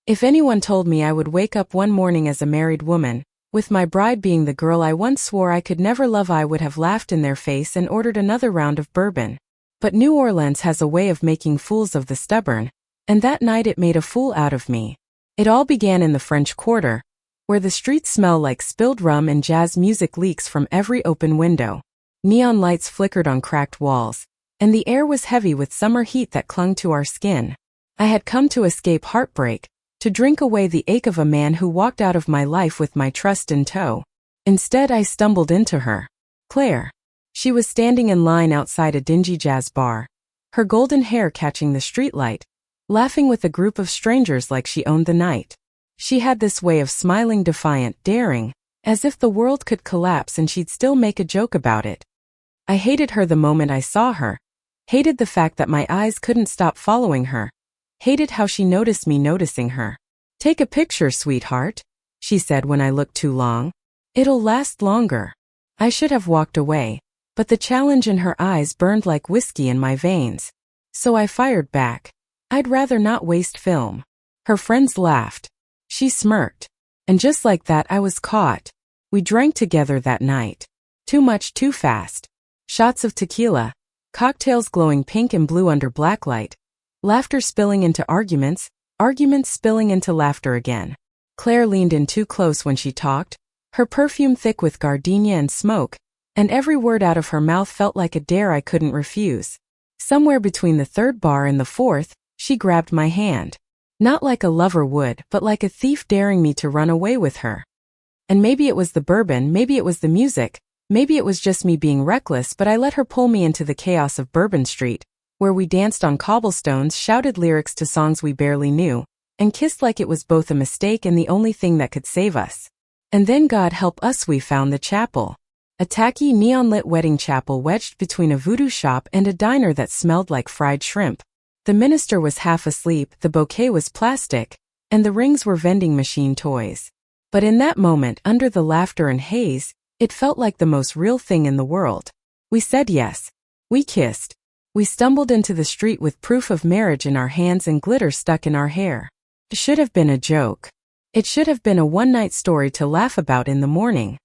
If anyone told me I would wake up one morning as a married woman, with my bride being the girl I once swore I could never love, I would have laughed in their face and ordered another round of bourbon. But New Orleans has a way of making fools of the stubborn, and that night it made a fool out of me. It all began in the French Quarter, where the streets smell like spilled rum and jazz music leaks from every open window. Neon lights flickered on cracked walls, and the air was heavy with summer heat that clung to our skin. I had come to escape heartbreak, to drink away the ache of a man who walked out of my life with my trust in tow. Instead, I stumbled into her. Claire. She was standing in line outside a dingy jazz bar, her golden hair catching the streetlight, laughing with a group of strangers like she owned the night. She had this way of smiling, defiant, daring, as if the world could collapse and she'd still make a joke about it. I hated her the moment I saw her, hated the fact that my eyes couldn't stop following her, hated how she noticed me noticing her. "Take a picture, sweetheart," she said when I looked too long. "It'll last longer." I should have walked away, but the challenge in her eyes burned like whiskey in my veins. So I fired back. I'd rather not waste film. Her friends laughed. She smirked. And just like that, I was caught. We drank together that night. Too much, too fast. Shots of tequila, cocktails glowing pink and blue under blacklight, laughter spilling into arguments, arguments spilling into laughter again. Claire leaned in too close when she talked, her perfume thick with gardenia and smoke, and every word out of her mouth felt like a dare I couldn't refuse. Somewhere between the third bar and the fourth, she grabbed my hand. Not like a lover would, but like a thief daring me to run away with her. And maybe it was the bourbon, maybe it was the music, maybe it was just me being reckless, but I let her pull me into the chaos of Bourbon Street, where we danced on cobblestones, shouted lyrics to songs we barely knew, and kissed like it was both a mistake and the only thing that could save us. And then, God help us, we found the chapel. A tacky, neon-lit wedding chapel wedged between a voodoo shop and a diner that smelled like fried shrimp. The minister was half asleep, the bouquet was plastic, and the rings were vending machine toys. But in that moment, under the laughter and haze, it felt like the most real thing in the world. We said yes. We kissed. We stumbled into the street with proof of marriage in our hands and glitter stuck in our hair. It should have been a joke. It should have been a one-night story to laugh about in the morning.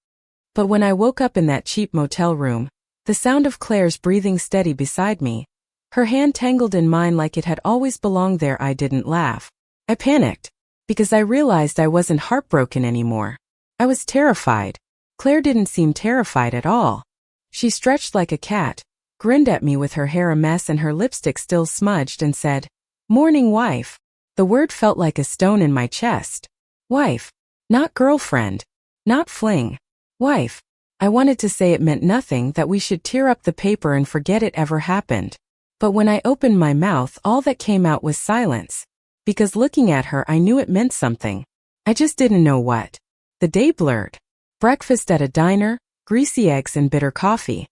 But when I woke up in that cheap motel room, the sound of Claire's breathing steady beside me, her hand tangled in mine like it had always belonged there, I didn't laugh. I panicked, because I realized I wasn't heartbroken anymore. I was terrified. Claire didn't seem terrified at all. She stretched like a cat, grinned at me with her hair a mess and her lipstick still smudged, and said, "Morning, wife." The word felt like a stone in my chest. Wife. Not girlfriend. Not fling. Wife. I wanted to say it meant nothing, that we should tear up the paper and forget it ever happened. But when I opened my mouth, all that came out was silence. Because looking at her, I knew it meant something. I just didn't know what. The day blurred. Breakfast at a diner, greasy eggs and bitter coffee.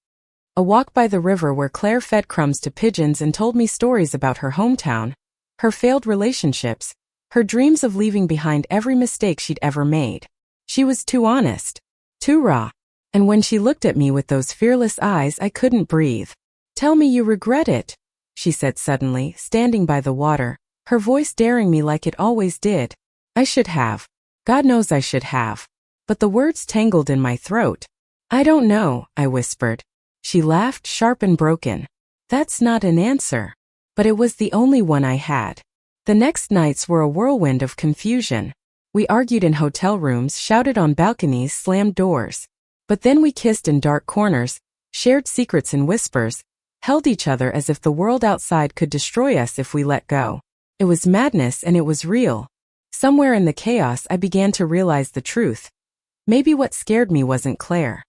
A walk by the river where Claire fed crumbs to pigeons and told me stories about her hometown, her failed relationships, her dreams of leaving behind every mistake she'd ever made. She was too honest. Too raw. And when she looked at me with those fearless eyes, I couldn't breathe. "Tell me you regret it," she said suddenly, standing by the water, her voice daring me like it always did. I should have. God knows I should have. But the words tangled in my throat. "I don't know," I whispered. She laughed, sharp and broken. "That's not an answer." But it was the only one I had. The next nights were a whirlwind of confusion. We argued in hotel rooms, shouted on balconies, slammed doors. But then we kissed in dark corners, shared secrets in whispers, held each other as if the world outside could destroy us if we let go. It was madness, and it was real. Somewhere in the chaos, I began to realize the truth. Maybe what scared me wasn't Claire.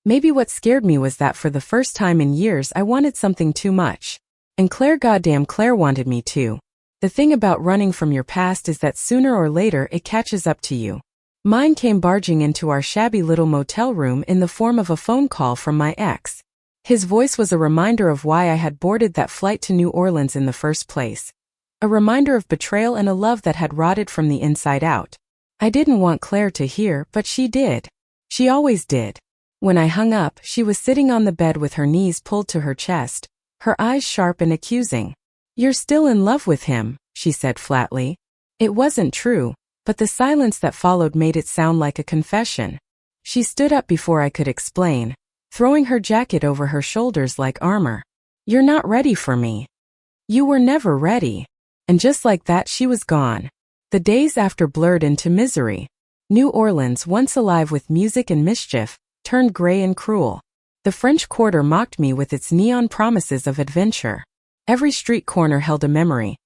Maybe what scared me was that for the first time in years I wanted something too much. And goddamn Claire wanted me too. The thing about running from your past is that sooner or later it catches up to you. Mine came barging into our shabby little motel room in the form of a phone call from my ex. His voice was a reminder of why I had boarded that flight to New Orleans in the first place. A reminder of betrayal and a love that had rotted from the inside out. I didn't want Claire to hear, but she did. She always did. When I hung up, she was sitting on the bed with her knees pulled to her chest, her eyes sharp and accusing. "You're still in love with him," she said flatly. It wasn't true, but the silence that followed made it sound like a confession. She stood up before I could explain, throwing her jacket over her shoulders like armor. "You're not ready for me. You were never ready." And just like that, she was gone. The days after blurred into misery. New Orleans, once alive with music and mischief, turned gray and cruel. The French Quarter mocked me with its neon promises of adventure. Every street corner held a memory.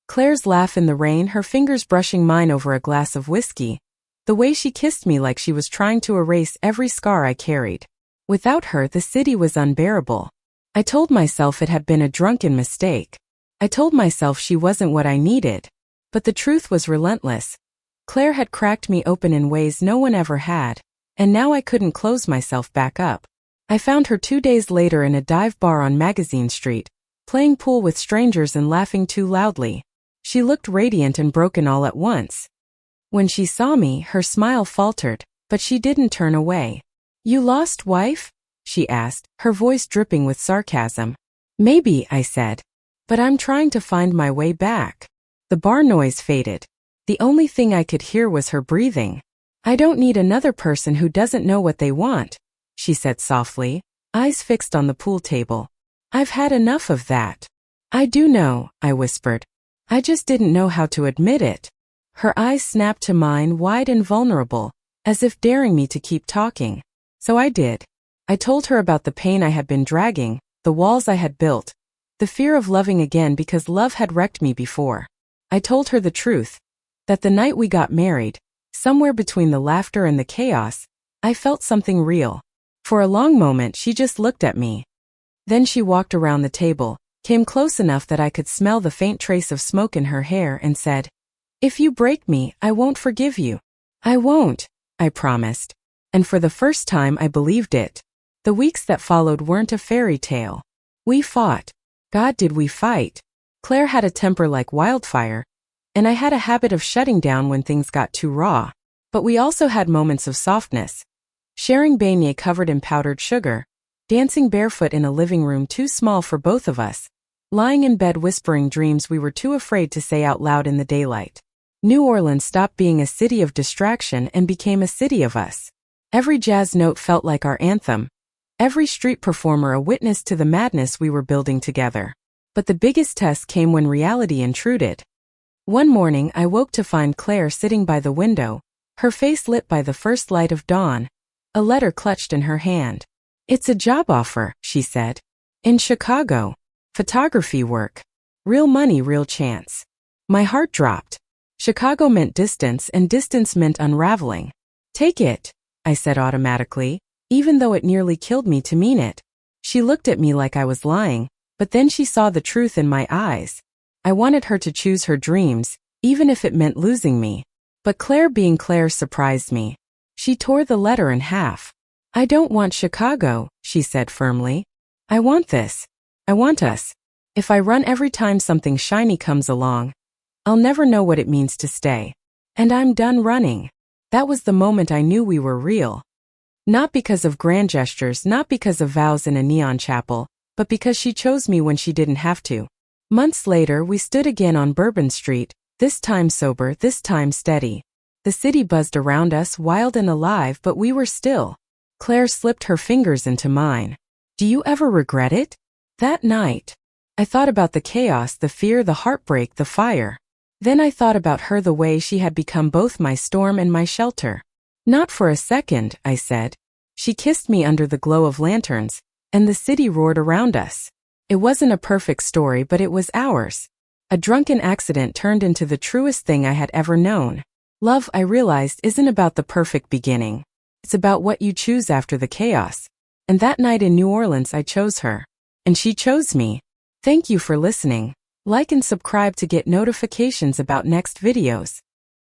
Claire's laugh in the rain, her fingers brushing mine over a glass of whiskey. The way she kissed me like she was trying to erase every scar I carried. Without her, the city was unbearable. I told myself it had been a drunken mistake. I told myself she wasn't what I needed. But the truth was relentless. Claire had cracked me open in ways no one ever had, and now I couldn't close myself back up. I found her 2 days later in a dive bar on Magazine Street, playing pool with strangers and laughing too loudly. She looked radiant and broken all at once. When she saw me, her smile faltered, but she didn't turn away. "You lost, wife?" she asked, her voice dripping with sarcasm. "Maybe," I said. "But I'm trying to find my way back." The bar noise faded. The only thing I could hear was her breathing. "I don't need another person who doesn't know what they want," she said softly, eyes fixed on the pool table. "I've had enough of that." "I do know," I whispered. "I just didn't know how to admit it." Her eyes snapped to mine, wide and vulnerable, as if daring me to keep talking. So I did. I told her about the pain I had been dragging, the walls I had built, the fear of loving again because love had wrecked me before. I told her the truth, that the night we got married, somewhere between the laughter and the chaos, I felt something real. For a long moment she just looked at me. Then she walked around the table, came close enough that I could smell the faint trace of smoke in her hair and said, "If you break me, I won't forgive you." "I won't," I promised. And for the first time I believed it. The weeks that followed weren't a fairy tale. We fought. God, did we fight. Claire had a temper like wildfire, and I had a habit of shutting down when things got too raw. But we also had moments of softness. Sharing beignets covered in powdered sugar, dancing barefoot in a living room too small for both of us, lying in bed whispering dreams we were too afraid to say out loud in the daylight. New Orleans stopped being a city of distraction and became a city of us. Every jazz note felt like our anthem, every street performer a witness to the madness we were building together. But the biggest test came when reality intruded. One morning I woke to find Claire sitting by the window, her face lit by the first light of dawn, a letter clutched in her hand. "It's a job offer," she said. "In Chicago. Photography work. Real money, real chance." My heart dropped. Chicago meant distance, and distance meant unraveling. "Take it," I said automatically, even though it nearly killed me to mean it. She looked at me like I was lying, but then she saw the truth in my eyes. I wanted her to choose her dreams, even if it meant losing me. But Claire being Claire surprised me. She tore the letter in half. "I don't want Chicago," she said firmly. "I want this. I want us. If I run every time something shiny comes along, I'll never know what it means to stay. And I'm done running." That was the moment I knew we were real. Not because of grand gestures, not because of vows in a neon chapel, but because she chose me when she didn't have to. Months later, we stood again on Bourbon Street, this time sober, this time steady. The city buzzed around us, wild and alive, but we were still. Claire slipped her fingers into mine. "Do you ever regret it?" That night, I thought about the chaos, the fear, the heartbreak, the fire. Then I thought about her, the way she had become both my storm and my shelter. "Not for a second," I said. She kissed me under the glow of lanterns, and the city roared around us. It wasn't a perfect story, but it was ours. A drunken accident turned into the truest thing I had ever known. Love, I realized, isn't about the perfect beginning. It's about what you choose after the chaos. And that night in New Orleans, I chose her. And she chose me. Thank you for listening. Like and subscribe to get notifications about next videos.